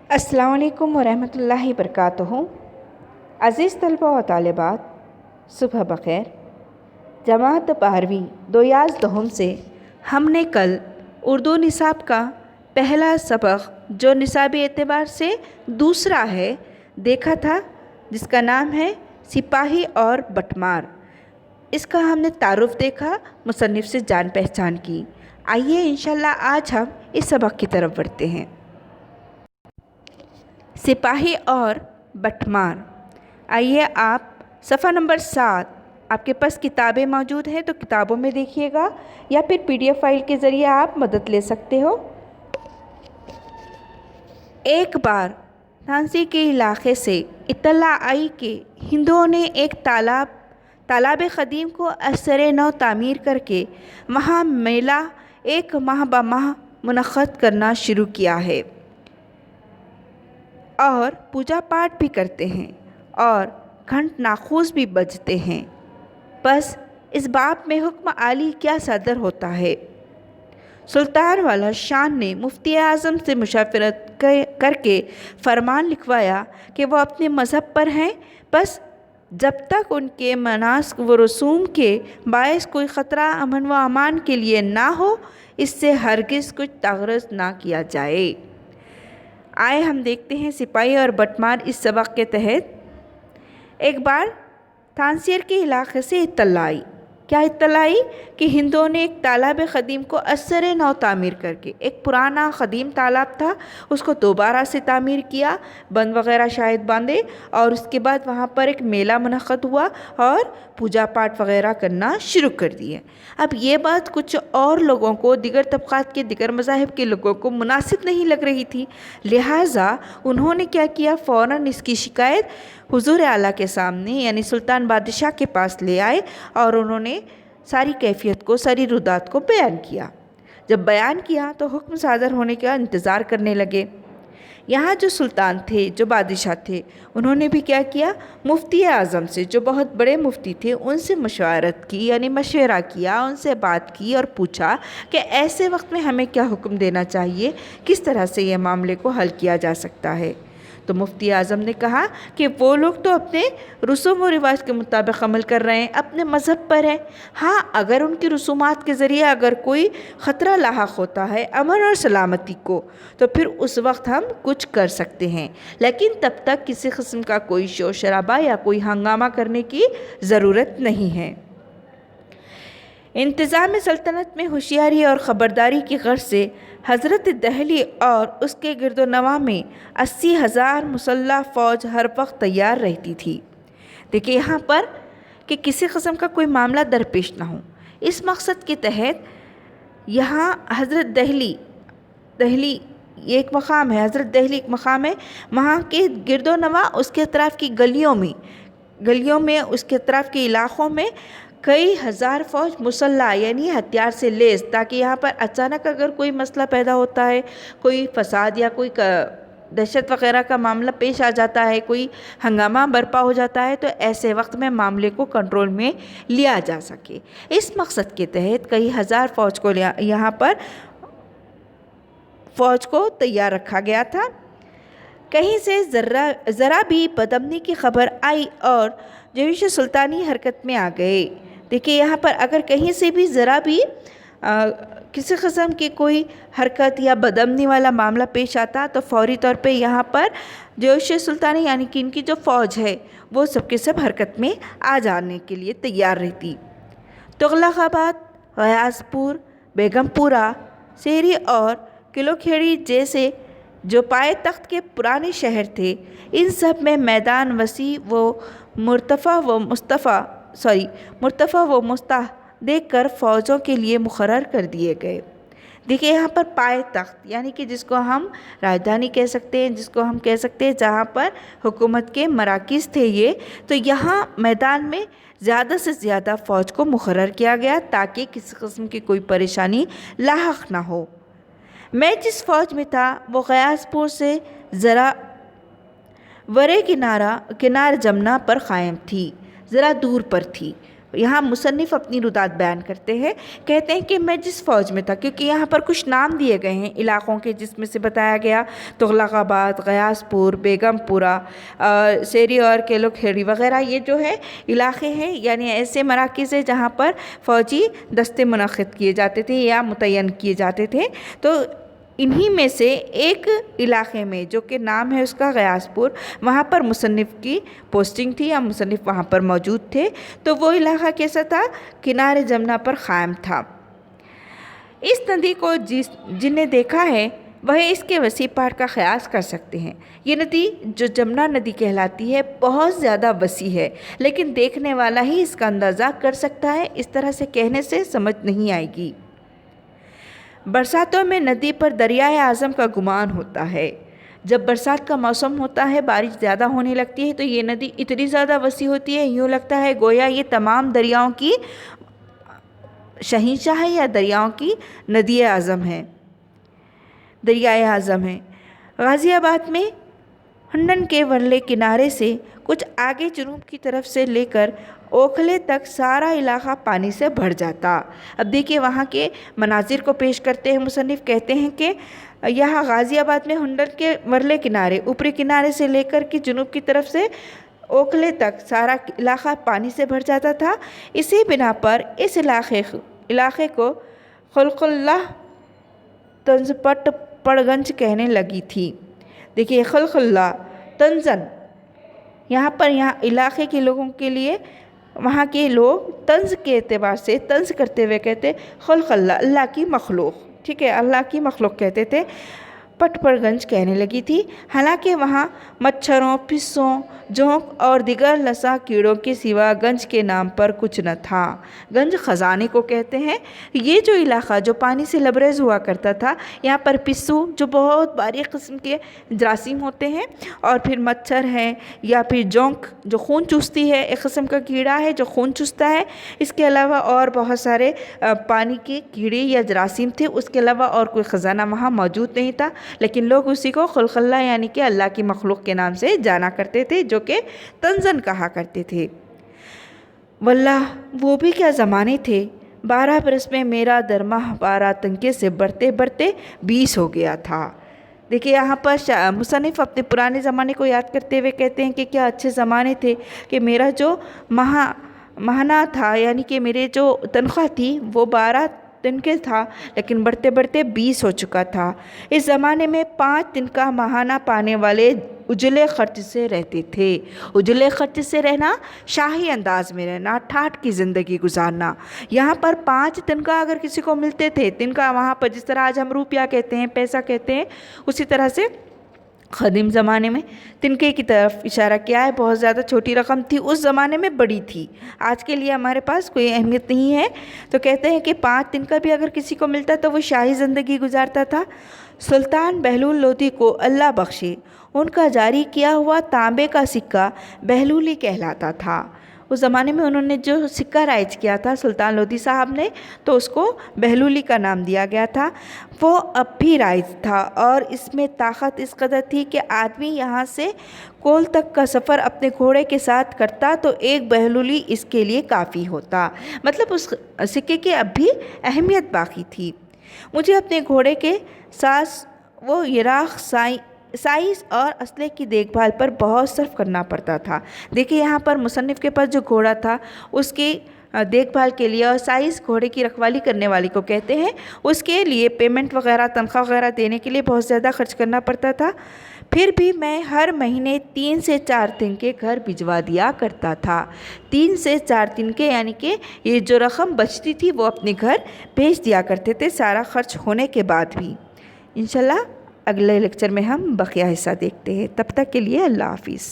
السلام علیکم ورحمۃ اللہ وبرکاتہ۔ عزیز طلبہ و طالبات، صبح بخیر۔ جماعت 12ویں دویاز دہم سے ہم نے کل اردو نصاب کا پہلا سبق جو نصابی اعتبار سے دوسرا ہے دیکھا تھا، جس کا نام ہے سپاہی اور بٹمار۔ اس کا ہم نے تعارف دیکھا، مصنف سے جان پہچان کی۔ آئیے انشاءاللہ آج ہم اس سبق کی طرف بڑھتے ہیں۔ سپاہی اور بٹمار۔ آئیے آپ صفحہ نمبر 7، آپ کے پاس کتابیں موجود ہیں تو کتابوں میں دیکھیے گا یا پھر PDF فائل کے ذریعے آپ مدد لے سکتے ہو۔ ایک بار تھانسی کے علاقے سے اطلاع آئی کہ ہندوؤں نے ایک تالاب قدیم کو اثر نو تعمیر کر کے وہاں میلہ ایک ماہ بماہ منعقد کرنا شروع کیا ہے اور پوجا پاٹ بھی کرتے ہیں اور گھنٹ ناقوس بھی بجتے ہیں۔ بس اس باب میں حکم عالی کیا صادر ہوتا ہے؟ سلطان والا شان نے مفتی اعظم سے مشاورت کر کے فرمان لکھوایا کہ وہ اپنے مذہب پر ہیں، بس جب تک ان کے مناسک و رسوم کے باعث کوئی خطرہ امن و امان کے لیے نہ ہو، اس سے ہرگز کچھ تغرض نہ کیا جائے۔ آئے ہم دیکھتے ہیں سپاہی اور بٹمار اس سبق کے تحت۔ ایک بار تھانسیر کے علاقے سے اطلاع آئی۔ کیا اطلاع آئی؟ کہ ہندوؤں نے ایک تالاب قدیم کو اثر نو تعمیر کر کے، ایک پرانا قدیم تالاب تھا، اس کو دوبارہ سے تعمیر کیا، بند وغیرہ شاید باندھے، اور اس کے بعد وہاں پر ایک میلہ منعقد ہوا اور پوجا پاٹ وغیرہ کرنا شروع کر دیے۔ اب یہ بات کچھ اور لوگوں کو، دیگر طبقات کے، دیگر مذاہب کے لوگوں کو مناسب نہیں لگ رہی تھی، لہٰذا انہوں نے کیا کیا، فوراً اس کی شکایت حضور اعلیٰ کے سامنے یعنی سلطان بادشاہ کے پاس لے آئے اور انہوں نے ساری کیفیت کو، ساری رودات کو بیان کیا۔ جب بیان کیا تو حکم صادر ہونے کا انتظار کرنے لگے۔ یہاں جو سلطان تھے، جو بادشاہ تھے، انہوں نے بھی کیا کیا، مفتی اعظم سے، جو بہت بڑے مفتی تھے، ان سے مشورت کی، یعنی مشورہ کیا، ان سے بات کی اور پوچھا کہ ایسے وقت میں ہمیں کیا حکم دینا چاہیے، کس طرح سے یہ معاملے کو حل کیا جا سکتا ہے۔ تو مفتی اعظم نے کہا کہ وہ لوگ تو اپنے رسوم و رواج کے مطابق عمل کر رہے ہیں، اپنے مذہب پر ہیں۔ ہاں، اگر ان کی رسومات کے ذریعے اگر کوئی خطرہ لاحق ہوتا ہے امن اور سلامتی کو، تو پھر اس وقت ہم کچھ کر سکتے ہیں، لیکن تب تک کسی قسم کا کوئی شور شرابہ یا کوئی ہنگامہ کرنے کی ضرورت نہیں ہے۔ انتظام سلطنت میں ہوشیاری اور خبرداری کی غرض سے حضرت دہلی اور اس کے گرد و نواح میں 80,000 مسلح فوج ہر وقت تیار رہتی تھی۔ دیکھیں یہاں پر کہ کسی قسم کا کوئی معاملہ درپیش نہ ہو، اس مقصد کے تحت یہاں حضرت دہلی یہ ایک مقام ہے، حضرت دہلی ایک مقام ہے، وہاں کے گرد و نواح، اس کے اطراف کی گلیوں میں اس کے اطراف کے علاقوں میں کئی ہزار فوج مسلح یعنی ہتھیار سے لیس، تاکہ یہاں پر اچانک اگر کوئی مسئلہ پیدا ہوتا ہے، کوئی فساد یا کوئی دہشت وغیرہ کا معاملہ پیش آ جاتا ہے، کوئی ہنگامہ برپا ہو جاتا ہے، تو ایسے وقت میں معاملے کو کنٹرول میں لیا جا سکے۔ اس مقصد کے تحت کئی ہزار فوج کو یہاں پر فوج کو تیار رکھا گیا تھا۔ کہیں سے ذرا بھی بدامنی کی خبر آئی اور جیش سلطانی حرکت میں آ گئے۔ دیکھیے یہاں پر اگر کہیں سے بھی ذرا بھی کسی قسم کی کوئی حرکت یا بدامنی والا معاملہ پیش آتا تو فوری طور پہ یہاں پر جیش سلطانی یعنی کہ ان کی جو فوج ہے وہ سب کے سب حرکت میں آ جانے کے لیے تیار رہتی۔ تغلق آباد، غیاث پور، بیگم پورہ، سہری اور کلو کھیڑی جیسے جو پائے تخت کے پرانے شہر تھے، ان سب میں میدان وسیع و مرتفع و مستح دیکھ کر فوجوں کے لیے مقرر کر دیے گئے۔ دیکھیں یہاں پر پائے تخت یعنی کہ جس کو ہم راجدھانی کہہ سکتے ہیں، جس کو ہم کہہ سکتے ہیں جہاں پر حکومت کے مراکز تھے یہ، تو یہاں میدان میں زیادہ سے زیادہ فوج کو مقرر کیا گیا تاکہ کسی قسم کی کوئی پریشانی لاحق نہ ہو۔ میں جس فوج میں تھا وہ غیاث پور سے ذرا ورے کنار جمنا پر قائم تھی، ذرا دور پر تھی۔ یہاں مصنف اپنی ردات بیان کرتے ہیں، کہتے ہیں کہ میں جس فوج میں تھا، کیونکہ یہاں پر کچھ نام دیے گئے ہیں علاقوں کے، جس میں سے بتایا گیا تغلق آباد، غیاث پور، بیگم پورہ، سیری اور کیلو کھیڑی وغیرہ، یہ جو ہے علاقے ہیں، یعنی ایسے مراکز ہیں جہاں پر فوجی دستے منعقد کیے جاتے تھے یا متعین کیے جاتے تھے۔ تو انہی میں سے ایک علاقے میں جو کہ نام ہے اس کا غیاث پور، وہاں پر مصنف کی پوسٹنگ تھی یا مصنف وہاں پر موجود تھے۔ تو وہ علاقہ کیسا تھا؟ کنارے جمنا پر قائم تھا۔ اس ندی کو جن نے دیکھا ہے وہ اس کے وسیع پاٹ کا قیاس کر سکتے ہیں۔ یہ ندی جو جمنا ندی کہلاتی ہے بہت زیادہ وسیع ہے، لیکن دیکھنے والا ہی اس کا اندازہ کر سکتا ہے، اس طرح سے کہنے سے سمجھ نہیں آئے گی۔ برساتوں میں ندی پر دریائے اعظم کا گمان ہوتا ہے۔ جب برسات کا موسم ہوتا ہے، بارش زیادہ ہونے لگتی ہے تو یہ ندی اتنی زیادہ وسیع ہوتی ہے، یوں لگتا ہے گویا یہ تمام دریاؤں کی شہنشاہ ہے یا دریاؤں کی ندی اعظم ہے، دریائے اعظم ہے۔ غازی آباد میں ہنڈن کے ورلے کنارے سے کچھ آگے جنوب کی طرف سے لے کر اوکھلے تک سارا علاقہ پانی سے بھر جاتا۔ اب دیکھیے وہاں کے مناظر کو پیش کرتے ہیں مصنف، کہتے ہیں کہ یہاں غازی آباد میں ہنڈن کے ورلے کنارے، اوپری کنارے سے لے کر کے جنوب کی طرف سے اوکھلے تک سارا علاقہ پانی سے بھر جاتا تھا۔ اسی بنا پر اس علاقے کو خلق اللہ تنز پٹ پڑگنج کہنے لگی تھی۔ دیکھیے خلق اللہ تنزن، یہاں علاقے کے لوگوں کے لیے وہاں کے لوگ طنز کے اعتبار سے طنز کرتے ہوئے کہتے خلق اللہ، اللہ کی مخلوق، ٹھیک ہے، اللہ کی مخلوق کہتے تھے، پٹ پر گنج کہنے لگی تھی۔ حالانکہ وہاں مچھروں، پسوں، جونک اور دیگر لسا کیڑوں کے سوا گنج کے نام پر کچھ نہ تھا۔ گنج خزانے کو کہتے ہیں۔ یہ جو علاقہ جو پانی سے لبریز ہوا کرتا تھا، یہاں پر پسو جو بہت باریک قسم کے جراثیم ہوتے ہیں، اور پھر مچھر ہیں، یا پھر جونک جو خون چوستی ہے، ایک قسم کا کیڑا ہے جو خون چوستا ہے۔ اس کے علاوہ اور بہت سارے پانی کے کیڑے یا جراثیم تھے، اس کے علاوہ اور کوئی خزانہ وہاں موجود نہیں تھا، لیکن لوگ اسی کو خلق اللہ یعنی کہ اللہ کی مخلوق کے نام سے جانا کرتے تھے، جو کہ تنزن کہا کرتے تھے۔ واللہ وہ بھی کیا زمانے تھے، 12 برس میں میرا درمہ 12 تنکے سے بڑھتے بڑھتے 20 ہو گیا تھا۔ دیکھیے یہاں پر مصنف اپنے پرانے زمانے کو یاد کرتے ہوئے کہتے ہیں کہ کیا اچھے زمانے تھے کہ میرا جو مہانہ تھا، یعنی کہ میرے جو تنخواہ تھی وہ 12 تنکے تھا، لیکن بڑھتے بڑھتے 20 ہو چکا تھا۔ اس زمانے میں 5 تنکا ماہانہ پانے والے اجلے خرچ سے رہتے تھے۔ اجلے خرچ سے رہنا، شاہی انداز میں رہنا، ٹھاٹھ کی زندگی گزارنا۔ یہاں پر 5 تنکا اگر کسی کو ملتے تھے، تنکا وہاں پر جس طرح آج ہم روپیہ کہتے ہیں، پیسہ کہتے ہیں، اسی طرح سے قدیم زمانے میں تنکے کی طرف اشارہ کیا ہے۔ بہت زیادہ چھوٹی رقم تھی، اس زمانے میں بڑی تھی، آج کے لیے ہمارے پاس کوئی اہمیت نہیں ہے۔ تو کہتے ہیں کہ 5 تنکا بھی اگر کسی کو ملتا تو وہ شاہی زندگی گزارتا تھا۔ سلطان بہلول لودھی کو اللہ بخشے، ان کا جاری کیا ہوا تانبے کا سکہ بہلولی کہلاتا تھا۔ اس زمانے میں انہوں نے جو سکہ رائج کیا تھا سلطان لودھی صاحب نے، تو اس کو بہلولی کا نام دیا گیا تھا۔ وہ اب بھی رائج تھا، اور اس میں طاقت اس قدر تھی کہ آدمی یہاں سے کول تک کا سفر اپنے گھوڑے کے ساتھ کرتا تو ایک بہلولی اس کے لیے کافی ہوتا۔ مطلب اس سکے کی اب بھی اہمیت باقی تھی۔ مجھے اپنے گھوڑے کے ساز و یراق سائز اور اسلحے کی دیکھ بھال پر بہت صرف کرنا پڑتا تھا۔ دیکھیے یہاں پر مصنف کے پاس جو گھوڑا تھا، اس کی دیکھ بھال کے لیے، اور سائز گھوڑے کی رکھوالی کرنے والی کو کہتے ہیں، اس کے لیے پیمنٹ وغیرہ، تنخواہ وغیرہ دینے کے لیے بہت زیادہ خرچ کرنا پڑتا تھا۔ پھر بھی میں ہر مہینے 3 سے 4 تنکے گھر بھجوا دیا کرتا تھا۔ 3 سے 4 تنکے یعنی کہ یہ جو رقم بچتی تھی وہ اپنے گھر بھیج دیا کرتے تھے، سارا خرچ ہونے کے بعد بھی۔ انشاءاللہ اگلے لیکچر میں ہم بقیہ حصہ دیکھتے ہیں۔ تب تک کے لیے اللہ حافظ۔